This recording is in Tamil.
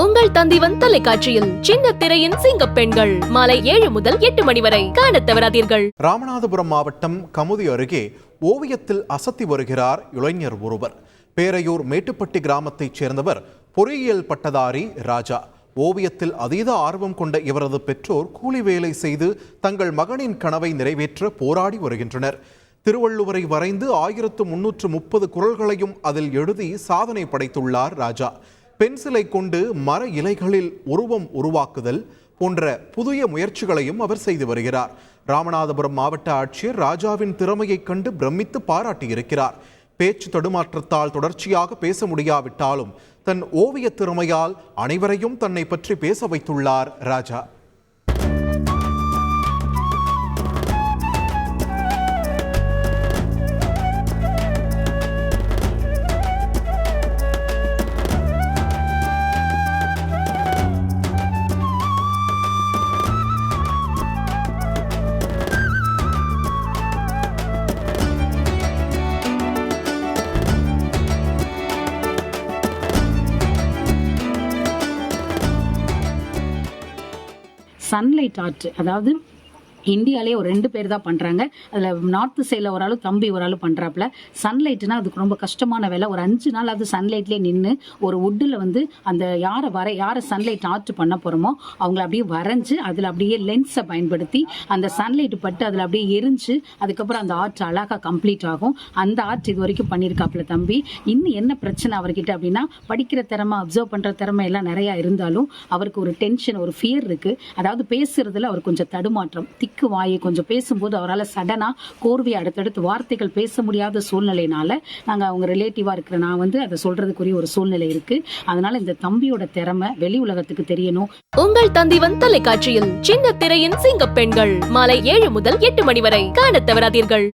உங்கள் தந்திவன் தொலைக்காட்சியில் சின்ன திரையின் சிங்க பெண்கள் மாலை 7 முதல் 8 மணி வரை காணத் தவறாதீர்கள். ராமநாதபுரம் மாவட்டம் கமுதி அருகே ஓவியத்தில் அசத்தி வருகிறார் இளைஞர் ஒருவர். பேரையூர் மேட்டுப்பட்டி கிராமத்தைச் சேர்ந்தவர் பொறியியல் பட்டதாரி ராஜா. ஓவியத்தில் அதீத ஆர்வம் கொண்ட இவரது பெற்றோர் கூலி வேலை செய்து தங்கள் மகனின் கனவை நிறைவேற்ற போராடி வருகின்றனர். திருவள்ளுவரை வரைந்து 1330 குறள்களையும் அதில் எழுதி சாதனை படைத்துள்ளார் ராஜா. பென்சிலை கொண்டு மர இலைகளில் உருவம் உருவாக்குதல் போன்ற புதிய முயற்சிகளையும் அவர் செய்து வருகிறார். ராமநாதபுரம் மாவட்ட ஆட்சியர் ராஜாவின் திறமையைக் கண்டு பிரமித்து பாராட்டியிருக்கிறார். பேச்சு தடுமாற்றத்தால் தொடர்ச்சியாக பேச முடியாவிட்டாலும் தன் ஓவிய திறமையால் அனைவரையும் தன்னை பற்றி பேச வைத்துள்ளார் ராஜா. சன்லைட் ஆர்ட், அதாவது இந்தியாலே ஒரு 2 பேர் தான் பண்ணுறாங்க. அதில் நார்த்து சைடில் ஒரு ஆள், தம்பி ஒரு ஆள் பண்ணுறாப்புல. சன்லைட்னா அதுக்கு ரொம்ப கஷ்டமான வேலை. ஒரு 5 நாள் அது சன்லைட்லேயே நின்று ஒரு வுட்டில் வந்து அந்த யாரை சன்லைட் ஆர்ட் பண்ண போகிறோமோ அவங்கள அப்படியே வரைஞ்சி அதில் அப்படியே லென்ஸை பயன்படுத்தி அந்த சன்லைட் பட்டு அதில் அப்படியே எரிஞ்சு அதுக்கப்புறம் அந்த ஆர்ட் அழகாக கம்ப்ளீட் ஆகும். அந்த ஆர்ட் இது வரைக்கும் பண்ணியிருக்காப்புல தம்பி. இன்னும் என்ன பிரச்சனை அவர்கிட்ட அப்படின்னா, படிக்கிற திறமை, அப்சர்வ் பண்ணுற திறமை எல்லாம் நிறையா இருந்தாலும் அவருக்கு ஒரு டென்ஷன், ஒரு ஃபியர் இருக்குது. அதாவது பேசுறதுல அவர் கொஞ்சம் தடுமாற்றம், வாயை கொஞ்சம் பேசும்போது அவரால் சடனா கோர்வையை அடுத்தடுத்து வார்த்தைகள் பேச முடியாத சூழ்நிலையினால நாங்கள் அவங்க ரிலேட்டிவா இருக்கிற நான் வந்து அதை சொல்றதுக்குரிய ஒரு சூழ்நிலை இருக்கு. அதனால இந்த தம்பியோட திறமை வெளி உலகத்துக்கு தெரியணும். உங்கள் தந்திவன் தொலைக்காட்சியில் சின்ன திரையின் சிங்க பெண்கள் மாலை 7 முதல் 8 மணி வரை காணத் தவறாதீர்கள்.